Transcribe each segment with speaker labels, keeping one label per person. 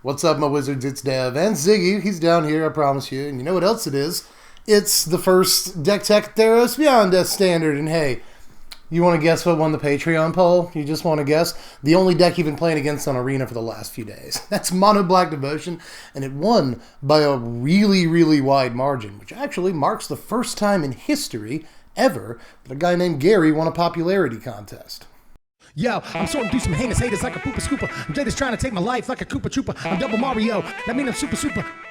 Speaker 1: What's up, my wizards? It's Dev and Ziggy. He's down here, I promise you. And you know what else it is? It's the first Deck Tech Theros Beyond Death standard. And hey, you want to guess what won the Patreon poll? You just want to guess? The only deck you've been playing against on Arena for the last few days. That's Mono Black Devotion, and it won by a really, really wide margin, which actually marks the first time in history ever that a guy named Gary won a popularity contest.
Speaker 2: Yo, I'm sorting through some heinous haters like a pooper scooper. I'm just trying to take my life like a Koopa Trooper. I'm Double Mario, that mean I'm super.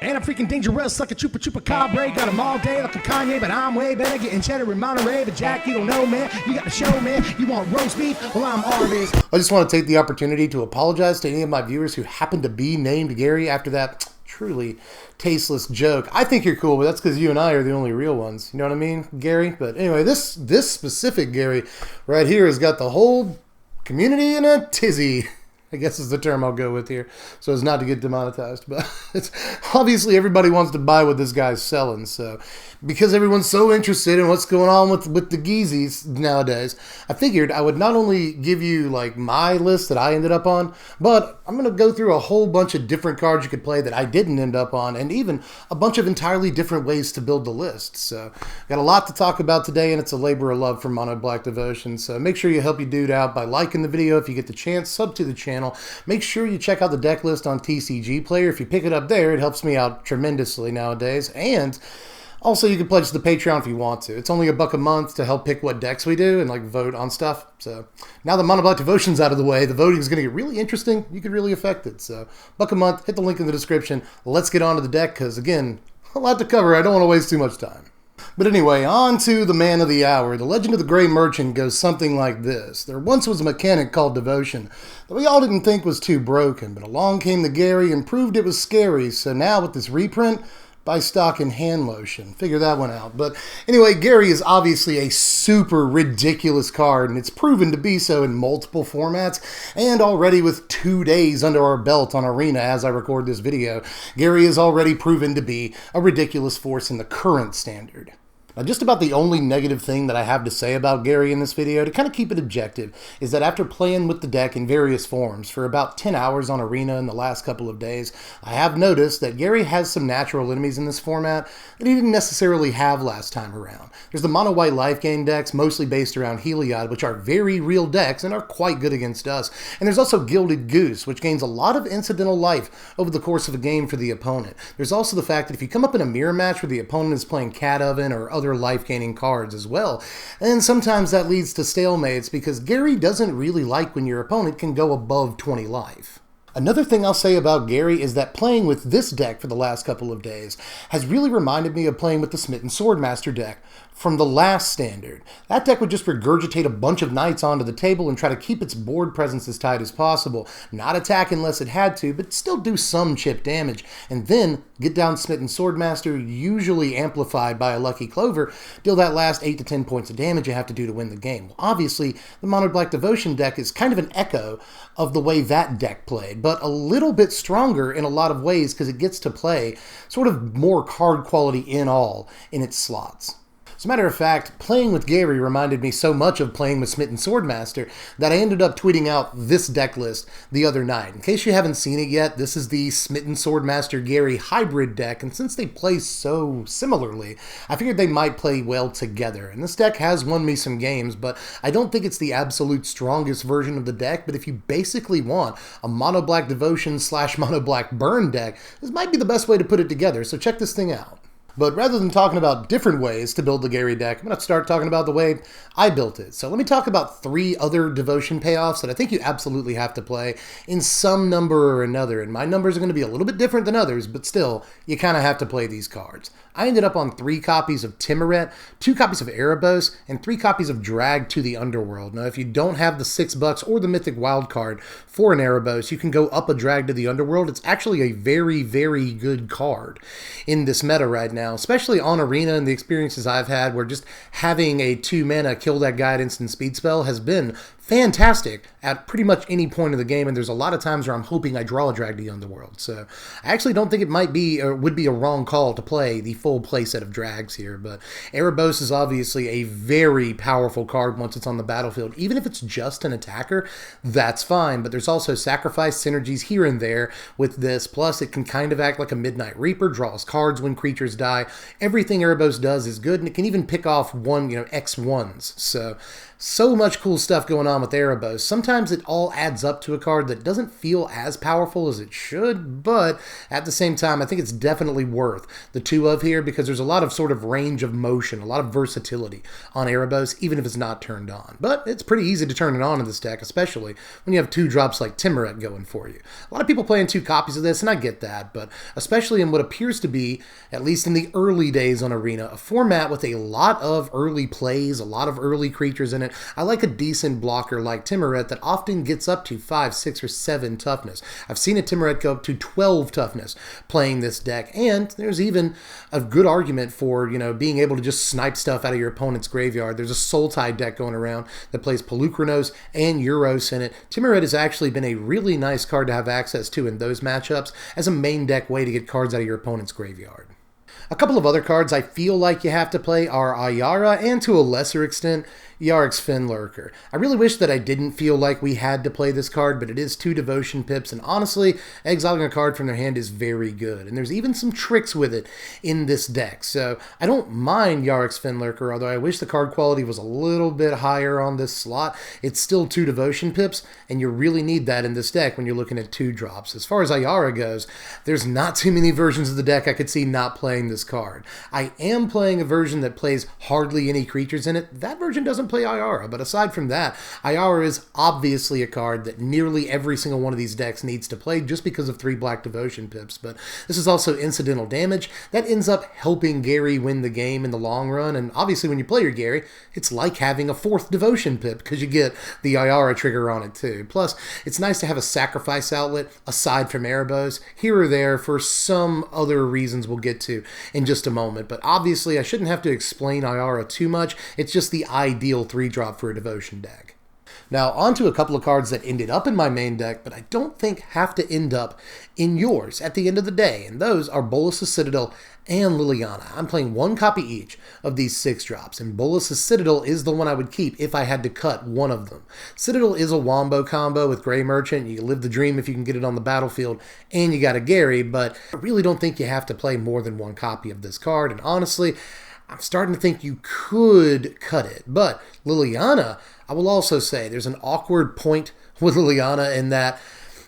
Speaker 2: And I'm freaking dangerous like a Chupa Cabre. Got them all day like a Kanye, but I'm way better getting cheddar in Monterey. But Jack, you don't know, man. You got the show, man. You want roast beef? Well, I'm all this.
Speaker 1: I just want to take the opportunity to apologize to any of my viewers who happen to be named Gary after that truly tasteless joke. I think you're cool, but that's because you and I are the only real ones. You know what I mean, Gary? But anyway, this specific Gary right here has got the whole community in a tizzy, I guess is the term I'll go with here, so as not to get demonetized. But it's obviously everybody wants to buy what this guy's selling, so because everyone's so interested in what's going on with the Geezies nowadays, I figured I would not only give you like my list that I ended up on, but I'm going to go through a whole bunch of different cards you could play that I didn't end up on, and even a bunch of entirely different ways to build the list. So got a lot to talk about today, and it's a labor of love for Mono Black Devotion. So make sure you help your dude out by liking the video if you get the chance, sub to the channel. Make sure you check out the deck list on TCG Player. If you pick it up there, it helps me out tremendously nowadays. And also, you can pledge to the Patreon if you want to. It's only $1 a month to help pick what decks we do and like vote on stuff. So now that Mono Black Devotion's out of the way, the voting is going to get really interesting. You could really affect it. So $1 a month, hit the link in the description. Let's get on to the deck because, again, a lot to cover. I don't want to waste too much time. But anyway, on to the man of the hour. The Legend of the Gray Merchant goes something like this. There once was a mechanic called Devotion that we all didn't think was too broken, but along came the Gary and proved it was scary. So now with this reprint, buy stock in hand lotion. Figure that one out. But anyway, Gary is obviously a super ridiculous card, and it's proven to be so in multiple formats, and already with 2 days under our belt on Arena as I record this video, Gary is already proven to be a ridiculous force in the current standard. Now, just about the only negative thing that I have to say about Gary in this video, to kind of keep it objective, is that after playing with the deck in various forms for about 10 hours on Arena in the last couple of days, I have noticed that Gary has some natural enemies in this format that he didn't necessarily have last time around. There's the mono white life gain decks, mostly based around Heliod, which are very real decks and are quite good against us. And there's also Gilded Goose, which gains a lot of incidental life over the course of a game for the opponent. There's also the fact that if you come up in a mirror match where the opponent is playing Cat Oven or other life-gaining cards as well, and sometimes that leads to stalemates because Gary doesn't really like when your opponent can go above 20 life. Another thing I'll say about Gary is that playing with this deck for the last couple of days has really reminded me of playing with the Smitten Swordmaster deck from the last standard. That deck would just regurgitate a bunch of knights onto the table and try to keep its board presence as tight as possible, not attack unless it had to, but still do some chip damage, and then get down Smitten Swordmaster, usually amplified by a Lucky Clover, deal that last 8 to 10 points of damage you have to do to win the game. Well, obviously, the Mono Black Devotion deck is kind of an echo of the way that deck played, but a little bit stronger in a lot of ways because it gets to play sort of more card quality in its slots. As a matter of fact, playing with Gary reminded me so much of playing with Smitten Swordmaster that I ended up tweeting out this deck list the other night. In case you haven't seen it yet, this is the Smitten Swordmaster Gary hybrid deck, and since they play so similarly, I figured they might play well together. And this deck has won me some games, but I don't think it's the absolute strongest version of the deck, but if you basically want a Mono Black Devotion / Mono Black Burn deck, this might be the best way to put it together, so check this thing out. But rather than talking about different ways to build the Gary deck, I'm going to start talking about the way I built it. So let me talk about 3 other Devotion payoffs that I think you absolutely have to play in some number or another. And my numbers are going to be a little bit different than others, but still, you kind of have to play these cards. I ended up on 3 copies of Timoret, 2 copies of Erebos, and 3 copies of Drag to the Underworld. Now, if you don't have the $6 or the Mythic Wild card for an Erebos, you can go up a Drag to the Underworld. It's actually a very, very good card in this meta right now, especially on Arena and the experiences I've had where just having a 2-mana kill that guy at instant speed spell has been fantastic at pretty much any point of the game, and there's a lot of times where I'm hoping I draw a drag to the Underworld. So I actually don't think it might be or would be a wrong call to play the full playset of drags here, but Erebos is obviously a very powerful card once it's on the battlefield. Even if it's just an attacker, that's fine, but there's also sacrifice synergies here and there with this, plus it can kind of act like a Midnight Reaper, draws cards when creatures die. Everything Erebos does is good, and it can even pick off X1s. So much cool stuff going on with Erebos. Sometimes it all adds up to a card that doesn't feel as powerful as it should, but at the same time, I think it's definitely worth the 2 of here because there's a lot of sort of range of motion, a lot of versatility on Erebos, even if it's not turned on. But it's pretty easy to turn it on in this deck, especially when you have 2 drops like Timuret going for you. A lot of people playing 2 copies of this, and I get that, but especially in what appears to be, at least in the early days on Arena, a format with a lot of early plays, a lot of early creatures in it. I like a decent blocker like Timuret that often gets up to 5, 6, or 7 toughness. I've seen a Timuret go up to 12 toughness playing this deck, and there's even a good argument for, being able to just snipe stuff out of your opponent's graveyard. There's a Sultai deck going around that plays Pelucranos and Euros in it. Timuret has actually been a really nice card to have access to in those matchups as a main deck way to get cards out of your opponent's graveyard. A couple of other cards I feel like you have to play are Ayara and, to a lesser extent, Yarok's Finlurker. I really wish that I didn't feel like we had to play this card, but it is 2 Devotion Pips, and honestly, exiling a card from their hand is very good, and there's even some tricks with it in this deck, so I don't mind Yarok's Finlurker, although I wish the card quality was a little bit higher on this slot. It's still 2 Devotion Pips, and you really need that in this deck when you're looking at 2 drops. As far as Ayara goes, there's not too many versions of the deck I could see not playing this card. I am playing a version that plays hardly any creatures in it. That version doesn't play Ayara, but aside from that, Ayara is obviously a card that nearly every single one of these decks needs to play just because of 3 black Devotion Pips, but this is also incidental damage that ends up helping Gary win the game in the long run, and obviously when you play your Gary, it's like having a 4th Devotion Pip because you get the Ayara trigger on it too. Plus, it's nice to have a sacrifice outlet aside from Erebos here or there for some other reasons we'll get to in just a moment, but obviously I shouldn't have to explain Ayara too much. It's just the ideal 3-drop for a Devotion deck. Now, on to a couple of cards that ended up in my main deck, but I don't think have to end up in yours at the end of the day, and those are Bolas' Citadel and Liliana. I'm playing 1 copy each of these 6 drops, and Bolas' Citadel is the one I would keep if I had to cut one of them. Citadel is a wombo combo with Grey Merchant. You live the dream if you can get it on the battlefield, and you got a Gary, but I really don't think you have to play more than 1 copy of this card, and honestly, I'm starting to think you could cut it. But Liliana, I will also say there's an awkward point with Liliana in that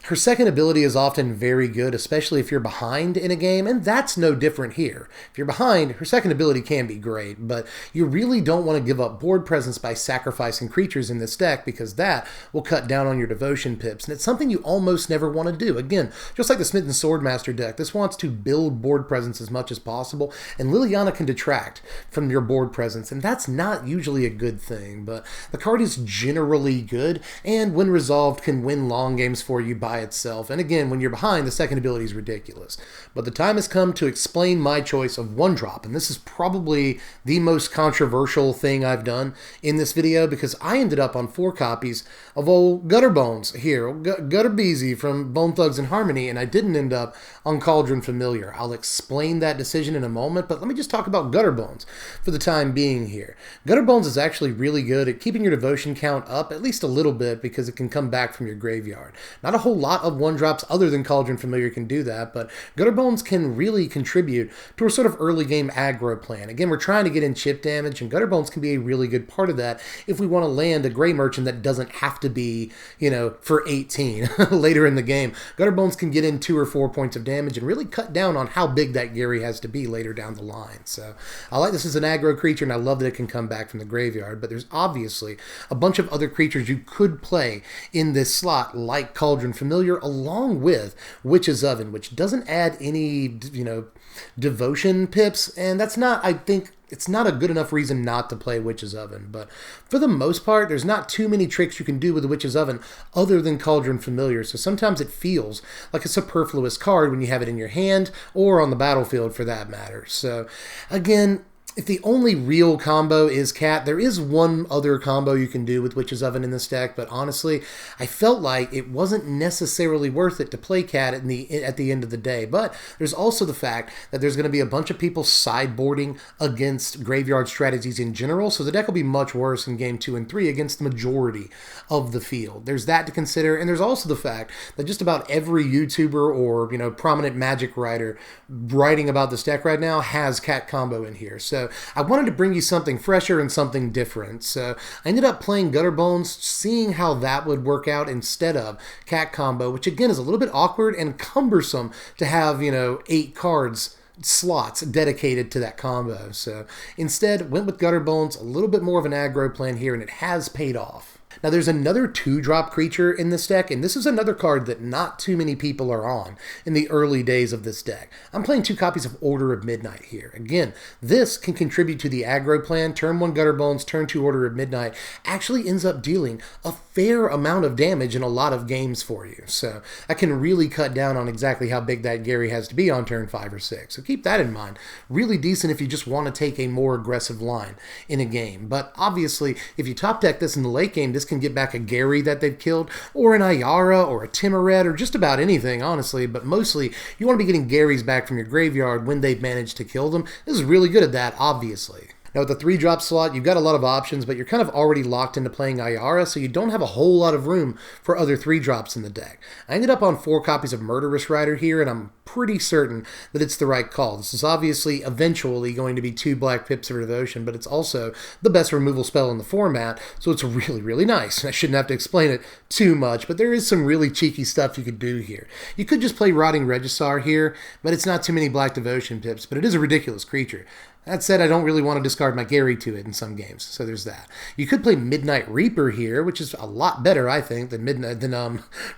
Speaker 1: her second ability is often very good, especially if you're behind in a game, and that's no different here. If you're behind, her second ability can be great, but you really don't want to give up board presence by sacrificing creatures in this deck because that will cut down on your Devotion Pips, and it's something you almost never want to do. Again, just like the Smitten Swordmaster deck, this wants to build board presence as much as possible, and Liliana can detract from your board presence, and that's not usually a good thing, but the card is generally good, and when resolved can win long games for you by itself. And again, when you're behind, the second ability is ridiculous. But the time has come to explain my choice of 1-drop, and this is probably the most controversial thing I've done in this video because I ended up on 4 copies of old Gutterbones here, Gutter Beezy from Bone Thugs and Harmony, and I didn't end up on Cauldron Familiar. I'll explain that decision in a moment, but let me just talk about Gutterbones for the time being here. Gutterbones is actually really good at keeping your devotion count up at least a little bit because it can come back from your graveyard. Not a whole lot of 1-drops other than Cauldron Familiar can do that, but Gutterbones can really contribute to a sort of early game aggro plan. Again, we're trying to get in chip damage, and Gutterbones can be a really good part of that if we want to land a Grey Merchant that doesn't have to be, for 18 later in the game. Gutterbones can get in 2 or 4 points of damage and really cut down on how big that Gary has to be later down the line. So I like this as an aggro creature, and I love that it can come back from the graveyard, but there's obviously a bunch of other creatures you could play in this slot, like Cauldron Familiar, along with Witch's Oven, which doesn't add any, Devotion Pips, and that's not, I think, it's not a good enough reason not to play Witch's Oven, but for the most part, there's not too many tricks you can do with the Witch's Oven other than Cauldron Familiar, so sometimes it feels like a superfluous card when you have it in your hand, or on the battlefield for that matter. So, again, If the only real combo is Cat, there is one other combo you can do with Witch's Oven in this deck, but honestly, I felt like it wasn't necessarily worth it to play Cat at the end of the day. But there's also the fact that there's going to be a bunch of people sideboarding against graveyard strategies in general, so the deck will be much worse in game 2 and 3 against the majority of the field. There's that to consider, and there's also the fact that just about every YouTuber or prominent Magic writer writing about this deck right now has Cat combo in here. So I wanted to bring you something fresher and something different. So I ended up playing Gutter Bones, seeing how that would work out instead of Cat combo, which again is a little bit awkward and cumbersome to have, 8 cards slots dedicated to that combo. So instead went with Gutter Bones, a little bit more of an aggro plan here, and it has paid off. Now there's another 2-drop creature in this deck, and this is another card that not too many people are on in the early days of this deck. I'm playing 2 copies of Order of Midnight here. Again, this can contribute to the aggro plan. Turn 1 Gutter Bones, turn 2 Order of Midnight actually ends up dealing a fair amount of damage in a lot of games for you. So I can really cut down on exactly how big that Gary has to be on turn 5 or 6. So keep that in mind. Really decent if you just want to take a more aggressive line in a game. But obviously, if you top deck this in the late game, this can get back a Gary that they've killed, or an Ayara, or a Timuret, or just about anything, honestly, but mostly you want to be getting Garys back from your graveyard when they've managed to kill them. This is really good at that, obviously. Now with the 3-drop slot, you've got a lot of options, but you're kind of already locked into playing Ayara, so you don't have a whole lot of room for other 3-drops in the deck. I ended up on 4 copies of Murderous Rider here, and I'm pretty certain that it's the right call. This is obviously eventually going to be 2 Black Pips of Devotion, but it's also the best removal spell in the format, so it's really, really nice. I shouldn't have to explain it too much, but there is some really cheeky stuff you could do here. You could just play Rotting Regisaur here, but it's not too many Black Devotion pips, but it is a ridiculous creature. That said, I don't really want to discard my Gary to it in some games, so there's that. You could play Midnight Reaper here, which is a lot better, I think, than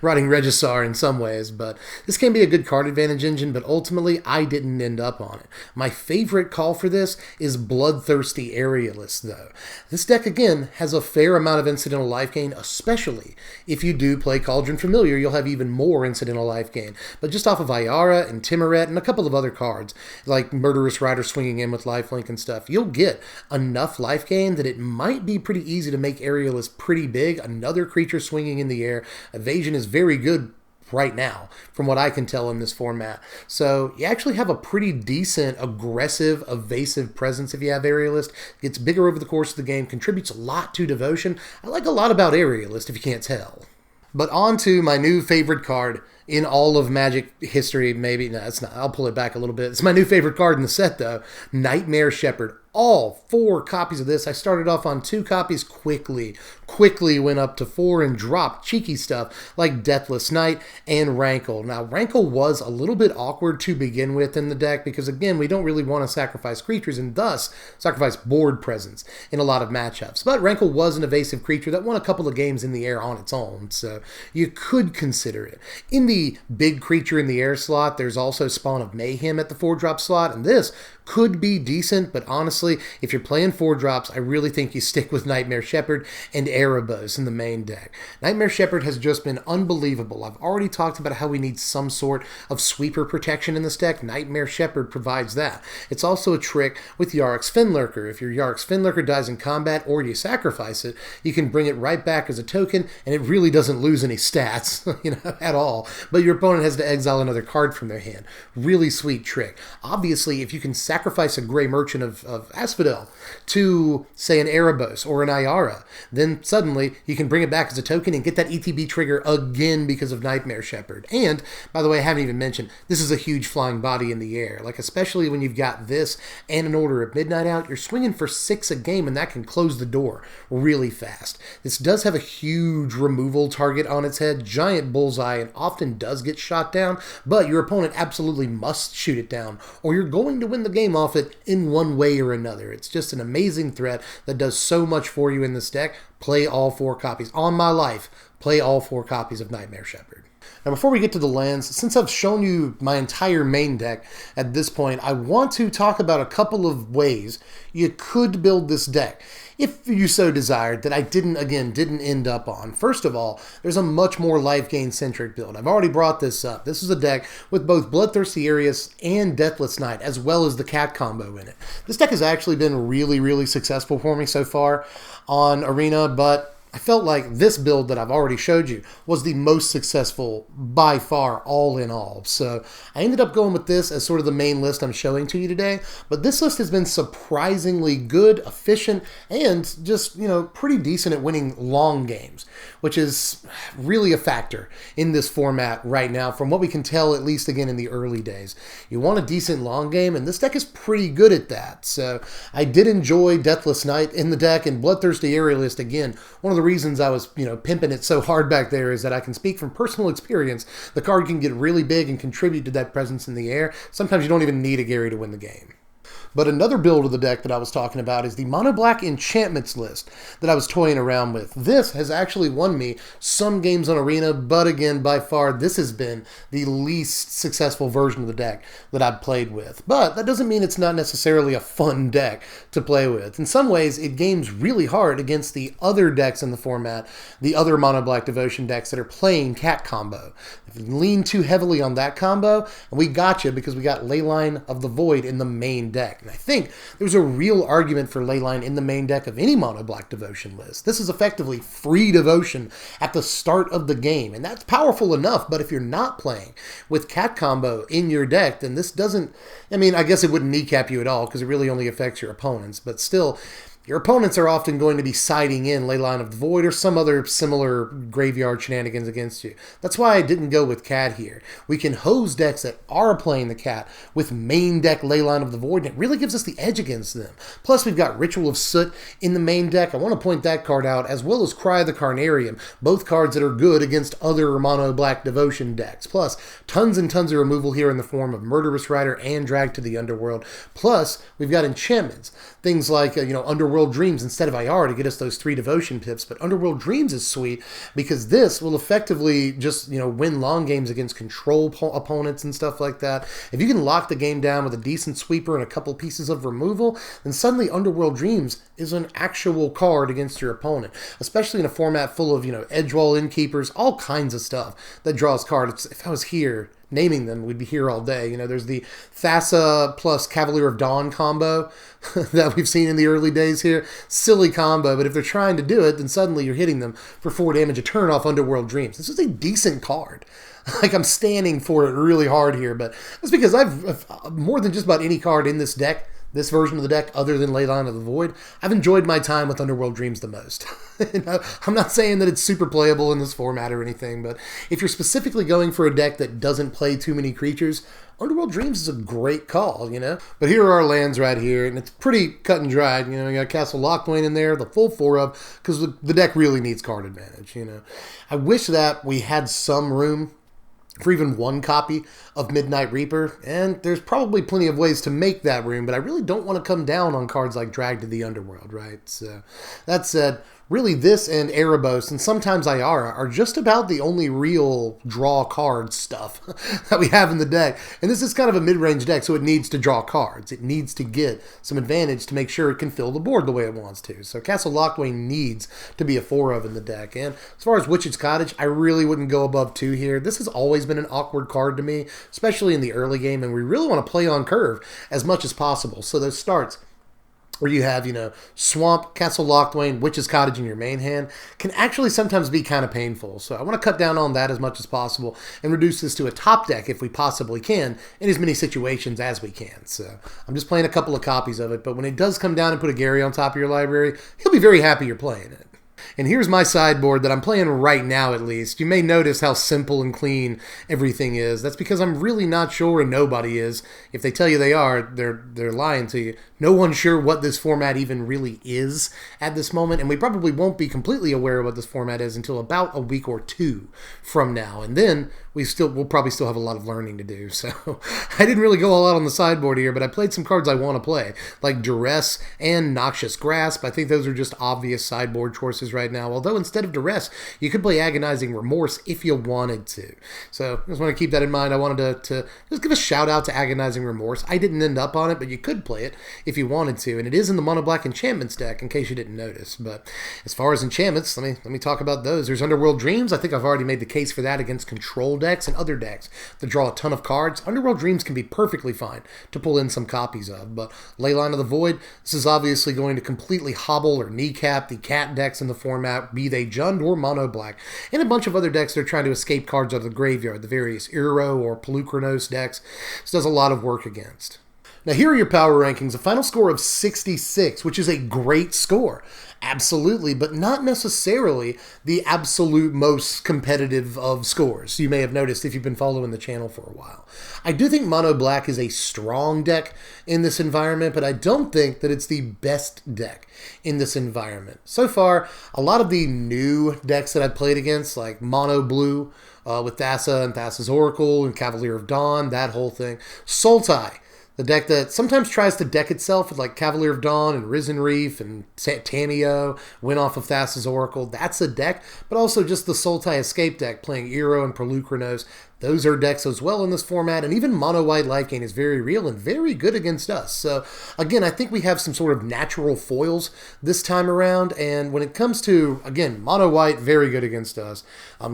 Speaker 1: Rotting Regisaur in some ways, but this can be a good card advantage engine, but ultimately, I didn't end up on it. My favorite call for this is Bloodthirsty Aerialist, though. This deck, again, has a fair amount of incidental life gain, especially if you do play Cauldron Familiar, you'll have even more incidental life gain. But just off of Ayara and Timuret and a couple of other cards, like Murderous Rider swinging in with lifelink and stuff, you'll get enough life gain that it might be pretty easy to make Aerialist pretty big. Another creature swinging in the air. Evasion is very good right now, from what I can tell in this format. So you actually have a pretty decent, aggressive, evasive presence if you have Aerialist. Gets bigger over the course of the game, contributes a lot to Devotion. I like a lot about Aerialist, if you can't tell. But on to my new favorite card in all of Magic history. Maybe, no, it's not. I'll pull it back a little bit. It's my new favorite card in the set, though. Nightmare Shepard. All 4 copies of this. I started off on 2 copies quickly went up to 4 and dropped cheeky stuff like Deathless Knight and Rankle. Now, Rankle was a little bit awkward to begin with in the deck because, again, we don't really want to sacrifice creatures and thus sacrifice board presence in a lot of matchups. But Rankle was an evasive creature that won a couple of games in the air on its own, so you could consider it. In the big creature in the air slot, there's also Spawn of Mayhem at the 4-drop slot, and this could be decent, but honestly, if you're playing 4-drops, I really think you stick with Nightmare Shepard and Erebos in the main deck. Nightmare Shepard has just been unbelievable. I've already talked about how we need some sort of sweeper protection in this deck. Nightmare Shepard provides that. It's also a trick with Yarok's Finlurker. If your Yarok's Finlurker dies in combat or you sacrifice it, you can bring it right back as a token, and it really doesn't lose any stats, at all. But your opponent has to exile another card from their hand. Really sweet trick. Obviously, if you can sacrifice a Grey Merchant of Asphodel to, say, an Erebos or an Ayara, then suddenly you can bring it back as a token and get that ETB trigger again because of Nightmare Shepard. And, by the way, I haven't even mentioned, this is a huge flying body in the air. Like, especially when you've got this and an Order of Midnight out, you're swinging for 6 a game, and that can close the door really fast. This does have a huge removal target on its head, giant bullseye, and often does get shot down, but your opponent absolutely must shoot it down, or you're going to win the game off it in one way or another. It's just an amazing threat that does so much for you in this deck. Play all 4 copies. On my life, play all 4 copies of Nightmare Shepard. Now, before we get to the lands, since I've shown you my entire main deck at this point, I want to talk about a couple of ways you could build this deck. if you so desired, that I didn't end up on. First of all, there's a much more life gain centric build. I've already brought this up. This is a deck with both Bloodthirsty Aerius and Deathless Knight, as well as the cat combo in it. This deck has actually been really, really successful for me so far on Arena, but I felt like this build that I've already showed you was the most successful by far, all in all. So I ended up going with this as sort of the main list I'm showing to you today. But this list has been surprisingly good, efficient, and just, pretty decent at winning long games, which is really a factor in this format right now, from what we can tell, at least again in the early days. You want a decent long game, and this deck is pretty good at that. So I did enjoy Deathless Knight in the deck, and Bloodthirsty Aerialist, again, one of the reasons I was, pimping it so hard back there is that I can speak from personal experience. The card can get really big and contribute to that presence in the air. Sometimes you don't even need a Gary to win the game. But another build of the deck that I was talking about is the Mono Black Enchantments list that I was toying around with. This has actually won me some games on Arena, but again, by far, this has been the least successful version of the deck that I've played with. But that doesn't mean it's not necessarily a fun deck to play with. In some ways, it games really hard against the other decks in the format, the other Mono Black Devotion decks that are playing cat combo. If you lean too heavily on that combo, and we got you because we got Leyline of the Void in the main deck. And I think there's a real argument for Leyline in the main deck of any Mono Black Devotion list. This is effectively free devotion at the start of the game, and that's powerful enough, but if you're not playing with cat combo in your deck, then this doesn't, I guess it wouldn't kneecap you at all because it really only affects your opponents, but still, your opponents are often going to be siding in Leyline of the Void or some other similar graveyard shenanigans against you. That's why I didn't go with cat here. We can hose decks that are playing the cat with main deck Leyline of the Void, and it really gives us the edge against them. Plus, we've got Ritual of Soot in the main deck. I want to point that card out, as well as Cry of the Carnarium, both cards that are good against other Mono Black Devotion decks. Plus, tons and tons of removal here in the form of Murderous Rider and Drag to the Underworld. Plus, we've got enchantments. Things like, Underworld Dreams instead of IR to get us those 3 devotion pips. But Underworld Dreams is sweet because this will effectively just, win long games against control opponents and stuff like that. If you can lock the game down with a decent sweeper and a couple pieces of removal, then suddenly Underworld Dreams is an actual card against your opponent, especially in a format full of, Edgewall Innkeepers, all kinds of stuff that draws cards. If I was here naming them, we'd be here all day. There's the Thassa plus Cavalier of Dawn combo that we've seen in the early days here. Silly combo, but if they're trying to do it, then suddenly you're hitting them for 4 damage a turn off Underworld Dreams. This is a decent card. Like, I'm standing for it really hard here, but that's because I've more than just about any card in this deck, this version of the deck, other than Leyline of the Void, I've enjoyed my time with Underworld Dreams the most. I'm not saying that it's super playable in this format or anything, but if you're specifically going for a deck that doesn't play too many creatures, Underworld Dreams is a great call, But here are our lands right here, and it's pretty cut and dried. You got Castle Lochwain in there, the full 4 of, because the deck really needs card advantage, I wish that we had some room for even 1 copy of Midnight Reaper, and there's probably plenty of ways to make that room, but I really don't want to come down on cards like Drag to the Underworld, right? So, that said, really this and Erebos, and sometimes Iara, are just about the only real draw card stuff that we have in the deck. And this is kind of a mid-range deck, so it needs to draw cards. It needs to get some advantage to make sure it can fill the board the way it wants to. So Castle Lochwain needs to be a 4 of in the deck. And as far as Witch's Cottage, I really wouldn't go above 2 here. This has always been an awkward card to me, especially in the early game, and we really want to play on curve as much as possible. So those starts where you have, Swamp, Castle Lochwain, Witch's Cottage in your main hand, can actually sometimes be kind of painful. So I want to cut down on that as much as possible and reduce this to a top deck if we possibly can in as many situations as we can. So I'm just playing a couple of copies of it, but when it does come down and put a Gary on top of your library, he'll be very happy you're playing it. And here's my sideboard that I'm playing right now, at least. You may notice how simple and clean everything is. That's because I'm really not sure, and nobody is. If they tell you they are, they're lying to you. No one's sure what this format even really is at this moment, and we probably won't be completely aware of what this format is until about a week or 2 from now. And then we'll probably still have a lot of learning to do. So I didn't really go all out on the sideboard here, but I played some cards I want to play, like Duress and Noxious Grasp. I think those are just obvious sideboard choices right now, although instead of Duress, you could play Agonizing Remorse if you wanted to. So I just want to keep that in mind. I wanted to just give a shout out to Agonizing Remorse. I didn't end up on it, but you could play it if you wanted to, and it is in the Mono Black Enchantments deck, in case you didn't notice. But as far as enchantments, let me talk about those. There's Underworld Dreams. I think I've already made the case for that against control decks and other decks that draw a ton of cards. Underworld Dreams can be perfectly fine to pull in some copies of, but Leyline of the Void, this is obviously going to completely hobble or kneecap the cat decks in the format, be they Jund or Mono Black, and a bunch of other decks that are trying to escape cards out of the graveyard, the various Erebos or Pelucranos decks. This does a lot of work against. Now here are your power rankings, a final score of 66, which is a great score. Absolutely, but not necessarily the absolute most competitive of scores. You may have noticed if you've been following the channel for a while. I do think Mono Black is a strong deck in this environment, but I don't think that it's the best deck in this environment. So far, a lot of the new decks that I've played against, like Mono Blue with Thassa and Thassa's Oracle and Cavalier of Dawn, that whole thing. Sultai, the deck that sometimes tries to deck itself with like Cavalier of Dawn and Risen Reef and Tameo, win off of Thassa's Oracle. That's a deck, but also just the Sultai Escape deck playing Eero and Pelucranos. Those are decks as well in this format, and even Mono White Life Gain is very real and very good against us. So, again, I think we have some sort of natural foils this time around, and when it comes to, again, Mono White, very good against us.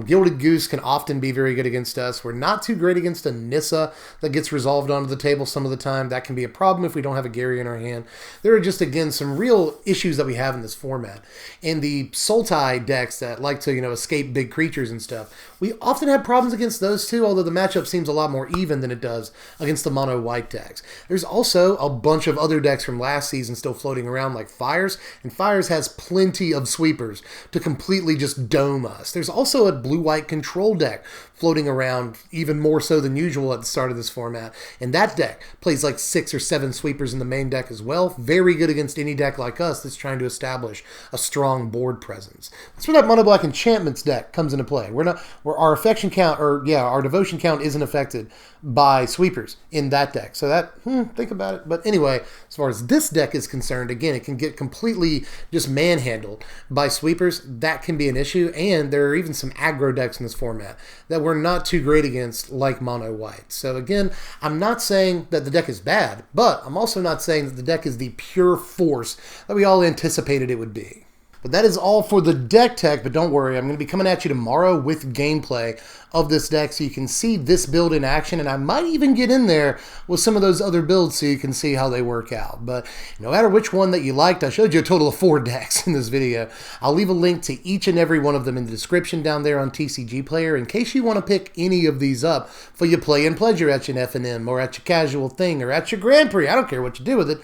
Speaker 1: Gilded Goose can often be very good against us. We're not too great against a Nissa that gets resolved onto the table some of the time. That can be a problem if we don't have a Gary in our hand. There are just, again, some real issues that we have in this format. And the Sultai decks that like to, escape big creatures and stuff, we often have problems against those too, although the matchup seems a lot more even than it does against the Mono White decks. There's also a bunch of other decks from last season still floating around like Fires, and Fires has plenty of sweepers to completely just dome us. There's also a Blue-White control deck floating around even more so than usual at the start of this format, and that deck plays like 6 or 7 sweepers in the main deck as well. Very good against any deck like us that's trying to establish a strong board presence. That's where that Mono Black Enchantments deck comes into play. Where our affection count, our devotion count isn't affected by sweepers in that deck. So that, think about it. But anyway, as far as this deck is concerned, again, it can get completely just manhandled by sweepers. That can be an issue, and there are even some aggro decks in this format that we're not too great against, like Mono White. So again, I'm not saying that the deck is bad, but I'm also not saying that the deck is the pure force that we all anticipated it would be. But that is all for the deck tech, but don't worry, I'm going to be coming at you tomorrow with gameplay of this deck so you can see this build in action, and I might even get in there with some of those other builds so you can see how they work out. But no matter which one that you liked, I showed you a total of 4 decks in this video. I'll leave a link to each and every one of them in the description down there on TCG Player in case you want to pick any of these up for your play and pleasure at your F&M or at your casual thing or at your Grand Prix. I don't care what you do with it.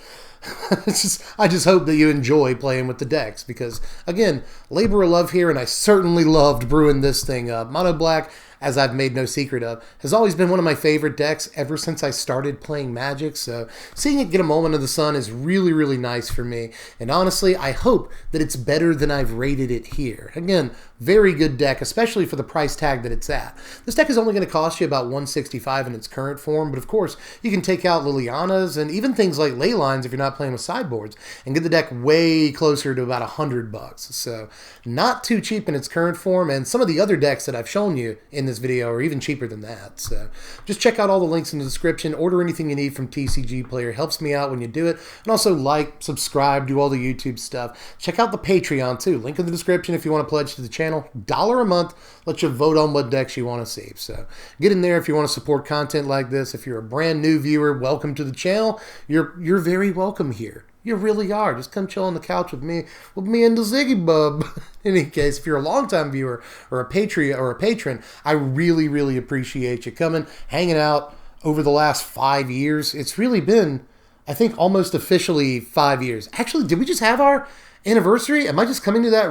Speaker 1: I just hope that you enjoy playing with the decks because, again, labor of love here, and I certainly loved brewing this thing up. Mono Black, as I've made no secret of, has always been one of my favorite decks ever since I started playing Magic, so seeing it get a moment of the sun is really, really nice for me, and honestly, I hope that it's better than I've rated it here. Again, very good deck, especially for the price tag that it's at. This deck is only going to cost you about $165 in its current form, but of course, you can take out Lilianas and even things like Leylines if you're not playing with sideboards, and get the deck way closer to about $100. So, not too cheap in its current form, and some of the other decks that I've shown you in this video are even cheaper than that. So, just check out all the links in the description, order anything you need from TCG Player, helps me out when you do it, and also like, subscribe, do all the YouTube stuff. Check out the Patreon too, link in the description if you want to pledge to the channel. $1 a month, let you vote on what decks you want to see. So get in there if you want to support content like this. If you're a brand new viewer, welcome to the channel. You're very welcome here. You really are. Just come chill on the couch with me and the Ziggy Bub. In any case, if you're a longtime viewer or a patron, I really, really appreciate you coming, hanging out over the last 5 years. It's really been, I think, almost officially 5 years. Actually, did we just have our anniversary? Am I just coming to that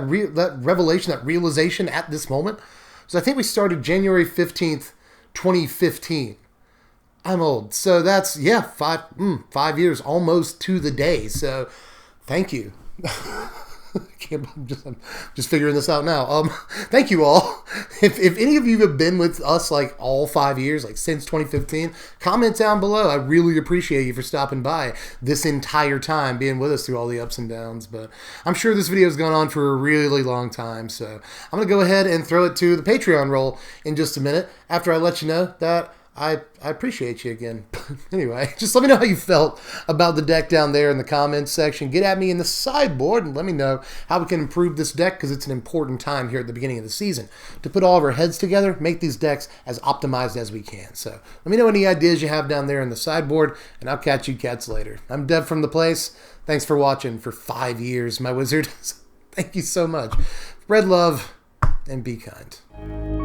Speaker 1: revelation, that realization at this moment? So I think we started January 15th, 2015. I'm old. So that's, 5 years almost to the day. So thank you. I'm just figuring this out now. Thank you all. If any of you have been with us like all 5 years, like since 2015, comment down below. I really appreciate you for stopping by this entire time, being with us through all the ups and downs. But I'm sure this video has gone on for a really long time, so I'm going to go ahead and throw it to the Patreon roll in just a minute after I let you know that I appreciate you again. Anyway, just let me know how you felt about the deck down there in the comments section. Get at me in the sideboard and let me know how we can improve this deck, because it's an important time here at the beginning of the season to put all of our heads together, make these decks as optimized as we can. So let me know any ideas you have down there in the sideboard, and I'll catch you cats later. I'm Dev from the place. Thanks for watching for 5 years, my wizard. Thank you so much. Spread love and be kind.